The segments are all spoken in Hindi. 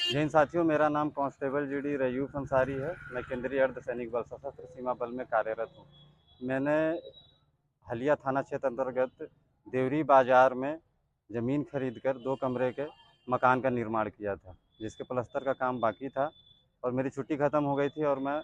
जैन साथियों, मेरा नाम कांस्टेबल जीडी रयूफ अंसारी है। मैं केंद्रीय अर्ध सैनिक बल सशस्त्र सीमा बल में कार्यरत हूँ। मैंने हलिया थाना क्षेत्र अंतर्गत देवरी बाजार में ज़मीन खरीदकर 2 कमरे के मकान का निर्माण किया था, जिसके प्लास्टर का काम बाकी था और मेरी छुट्टी ख़त्म हो गई थी और मैं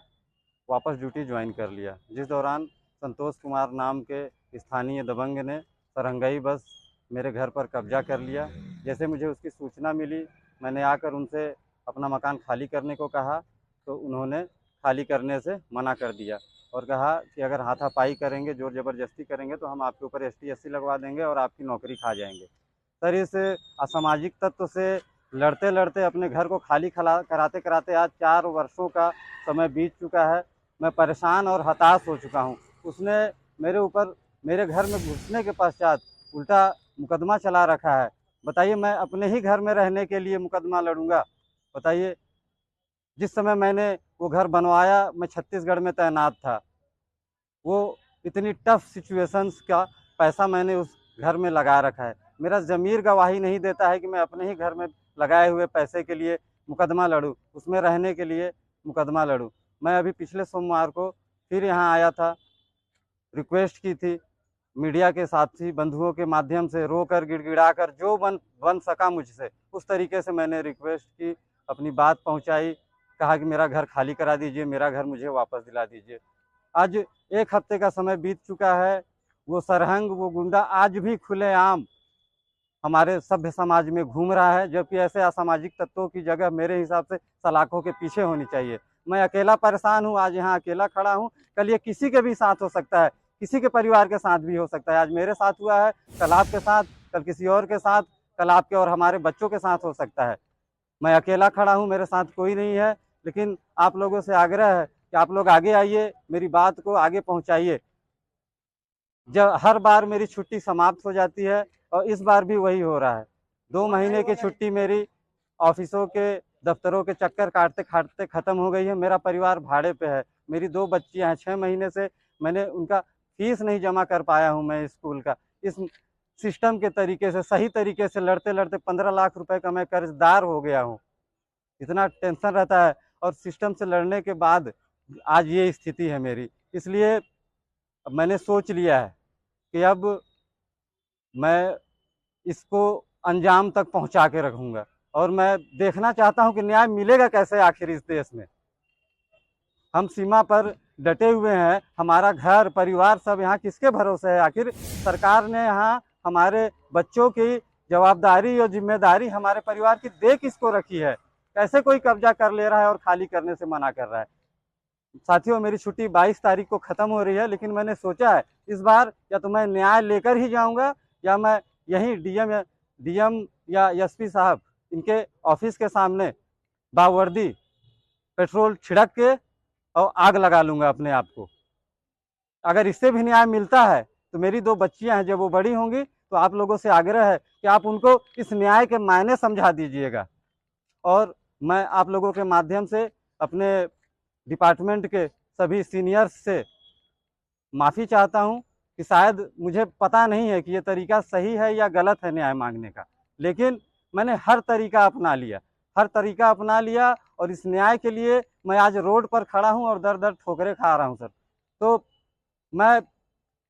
वापस ड्यूटी ज्वाइन कर लिया। जिस दौरान संतोष कुमार नाम के स्थानीय दबंग ने सरंगाई बस मेरे घर पर कब्जा कर लिया। जैसे मुझे उसकी सूचना मिली, मैंने आकर उनसे अपना मकान खाली करने को कहा, तो उन्होंने खाली करने से मना कर दिया और कहा कि अगर हाथापाई करेंगे, ज़ोर ज़बरदस्ती करेंगे तो हम आपके ऊपर ST/SC लगवा देंगे और आपकी नौकरी खा जाएंगे। सर, इस असामाजिक तत्व से लड़ते लड़ते अपने घर को खाली कराते कराते आज 4 वर्षों का समय बीत चुका है। मैं परेशान और हताश हो चुका हूँ। उसने मेरे ऊपर मेरे घर में घुसने के पश्चात उल्टा मुकदमा चला रखा है। बताइए, मैं अपने ही घर में रहने के लिए मुकदमा लड़ूंगा? बताइए, जिस समय मैंने वो घर बनवाया, मैं छत्तीसगढ़ में तैनात था। वो इतनी टफ सिचुएशंस का पैसा मैंने उस घर में लगा रखा है। मेरा ज़मीर गवाही नहीं देता है कि मैं अपने ही घर में लगाए हुए पैसे के लिए मुकदमा लड़ूँ, उसमें रहने के लिए मुकदमा लड़ूँ। मैं अभी पिछले सोमवार को फिर यहाँ आया था, रिक्वेस्ट की थी, मीडिया के साथी बंधुओं के माध्यम से रोकर गिड़गिड़ाकर जो बन सका मुझसे, उस तरीके से मैंने रिक्वेस्ट की, अपनी बात पहुंचाई, कहा कि मेरा घर खाली करा दीजिए, मेरा घर मुझे वापस दिला दीजिए। आज 1 हफ्ते का समय बीत चुका है। वो सरहंग, वो गुंडा आज भी खुलेआम हमारे सभ्य समाज में घूम रहा है, जबकि ऐसे असामाजिक तत्वों की जगह मेरे हिसाब से सलाखों के पीछे होनी चाहिए। मैं अकेला परेशान हूँ, आज यहाँ अकेला खड़ा हूँ। कल ये किसी के भी साथ हो सकता है, किसी के परिवार के साथ भी हो सकता है। आज मेरे साथ हुआ है, कल आपके साथ, कल किसी और के साथ, कल आपके और हमारे बच्चों के साथ हो सकता है। मैं अकेला खड़ा हूँ, मेरे साथ कोई नहीं है, लेकिन आप लोगों से आग्रह है कि आप लोग आगे आइए, मेरी बात को आगे पहुँचाइए। जब हर बार मेरी छुट्टी समाप्त हो जाती है और इस बार भी वही हो रहा है। 2 महीने की छुट्टी मेरी ऑफिसों के, दफ्तरों के चक्कर काटते काटते ख़त्म हो गई है। मेरा परिवार भाड़े पे है, मेरी 2 बच्चियाँ हैं। 6 महीने से मैंने उनका फीस नहीं जमा कर पाया हूँ मैं स्कूल का। इस सिस्टम के तरीके से, सही तरीके से लड़ते लड़ते 15 लाख रुपए का मैं कर्जदार हो गया हूँ। इतना टेंशन रहता है और सिस्टम से लड़ने के बाद आज ये स्थिति है मेरी। इसलिए मैंने सोच लिया है कि अब मैं इसको अंजाम तक पहुंचा के रखूंगा और मैं देखना चाहता हूं कि न्याय मिलेगा कैसे आखिर इस देश में। हम सीमा पर डटे हुए हैं, हमारा घर परिवार सब यहाँ किसके भरोसे है? आखिर सरकार ने यहाँ हमारे बच्चों की जवाबदारी और जिम्मेदारी हमारे परिवार की दे किसको रखी है? कैसे कोई कब्जा कर ले रहा है और खाली करने से मना कर रहा है? साथियों, मेरी छुट्टी 22 तारीख को ख़त्म हो रही है, लेकिन मैंने सोचा है इस बार या तो मैं न्याय लेकर ही जाऊंगा या मैं यहीं डीएम या एसपी साहब इनके ऑफिस के सामने बावर्दी पेट्रोल छिड़क के और आग लगा लूंगा अपने आप को। अगर इससे भी न्याय मिलता है तो मेरी 2 बच्चियां हैं, जब वो बड़ी होंगी तो आप लोगों से आग्रह है कि आप उनको इस न्याय के मायने समझा दीजिएगा। और मैं आप लोगों के माध्यम से अपने डिपार्टमेंट के सभी सीनियर्स से माफ़ी चाहता हूं कि शायद मुझे पता नहीं है कि ये तरीका सही है या गलत है न्याय मांगने का, लेकिन मैंने हर तरीका अपना लिया और इस न्याय के लिए मैं आज रोड पर खड़ा हूं और दर दर ठोकरें खा रहा हूं सर। तो मैं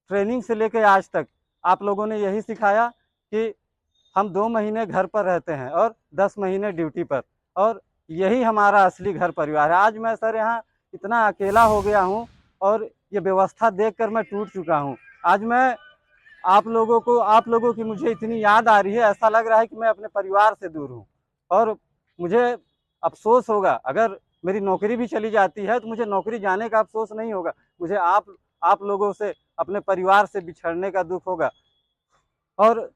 ट्रेनिंग से लेकर आज तक आप लोगों ने यही सिखाया कि हम 2 महीने घर पर रहते हैं और 10 महीने ड्यूटी पर, और यही हमारा असली घर परिवार है। आज मैं सर यहाँ इतना अकेला हो गया हूँ और ये व्यवस्था देखकर मैं टूट चुका हूँ। आज मैं आप लोगों की मुझे इतनी याद आ रही है, ऐसा लग रहा है कि मैं अपने परिवार से दूर हूँ और मुझे अफसोस होगा अगर मेरी नौकरी भी चली जाती है तो मुझे नौकरी जाने का अफसोस नहीं होगा, मुझे आप लोगों से, अपने परिवार से बिछड़ने का दुख होगा। और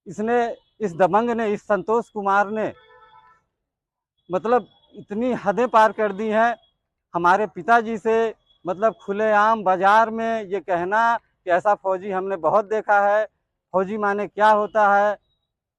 इस दबंग ने, इस संतोष कुमार ने मतलब इतनी हदें पार कर दी हैं हमारे पिताजी से। मतलब खुलेआम बाजार में ये कहना कि ऐसा फौजी हमने बहुत देखा है, फौजी माने क्या होता है,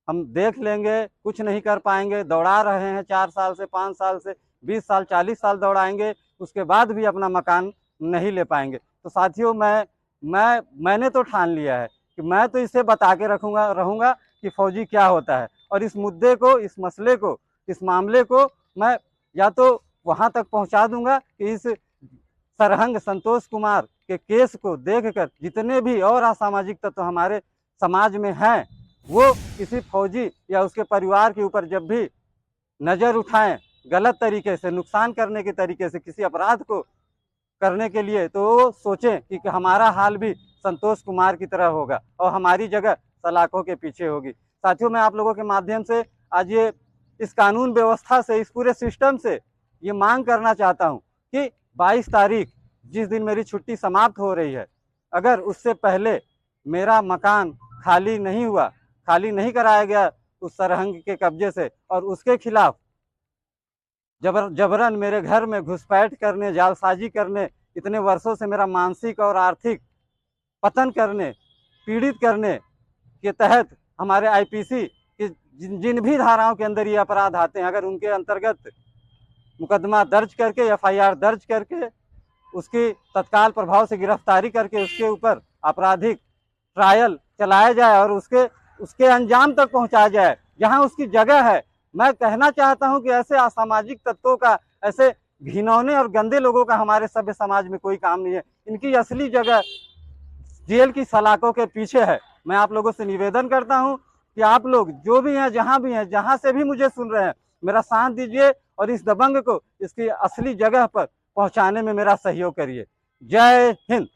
हम देख लेंगे, कुछ नहीं कर पाएंगे, दौड़ा रहे हैं 4 साल से, 5 साल से, 20 साल 40 साल दौड़ाएंगे, उसके बाद भी अपना मकान नहीं ले पाएंगे। तो साथियों, मैंने तो ठान लिया है कि मैं तो इसे बता के रहूँगा कि फौजी क्या होता है, और इस मुद्दे को, इस मसले को इस मामले को मैं या तो वहां तक पहुंचा दूंगा कि इस सरहंग संतोष कुमार के केस को देखकर जितने भी और असामाजिक तत्व हमारे समाज में हैं वो किसी फौजी या उसके परिवार के ऊपर जब भी नज़र उठाएं गलत तरीके से, नुकसान करने के तरीके से, किसी अपराध को करने के लिए, तो वो सोचें कि हमारा हाल भी संतोष कुमार की तरह होगा और हमारी जगह सलाखों के पीछे होगी। साथियों, मैं आप लोगों के माध्यम से आज ये इस कानून व्यवस्था से, इस पूरे सिस्टम से ये मांग करना चाहता हूँ कि 22 तारीख जिस दिन मेरी छुट्टी समाप्त हो रही है, अगर उससे पहले मेरा मकान खाली नहीं हुआ, खाली नहीं कराया गया उस सरहंग के कब्जे से और उसके खिलाफ जबरन मेरे घर में घुसपैठ करने, जालसाजी करने, इतने वर्षों से मेरा मानसिक और आर्थिक पतन करने, पीड़ित करने के तहत हमारे आईपीसी के जिन भी धाराओं के अंदर ये अपराध आते हैं, अगर उनके अंतर्गत मुकदमा दर्ज करके, एफआईआर दर्ज करके, उसकी तत्काल प्रभाव से गिरफ्तारी करके उसके ऊपर आपराधिक ट्रायल चलाया जाए और उसके अंजाम तक पहुंचाया जाए जहां उसकी जगह है। मैं कहना चाहता हूं कि ऐसे असामाजिक तत्वों का, ऐसे घिनौने और गंदे लोगों का हमारे सभ्य समाज में कोई काम नहीं है। इनकी असली जगह जेल की सलाखों के पीछे है। मैं आप लोगों से निवेदन करता हूं कि आप लोग जो भी हैं, जहां भी हैं, जहां से भी मुझे सुन रहे हैं, मेरा साथ दीजिए और इस दबंग को इसकी असली जगह पर पहुंचाने में मेरा सहयोग करिए। जय हिंद।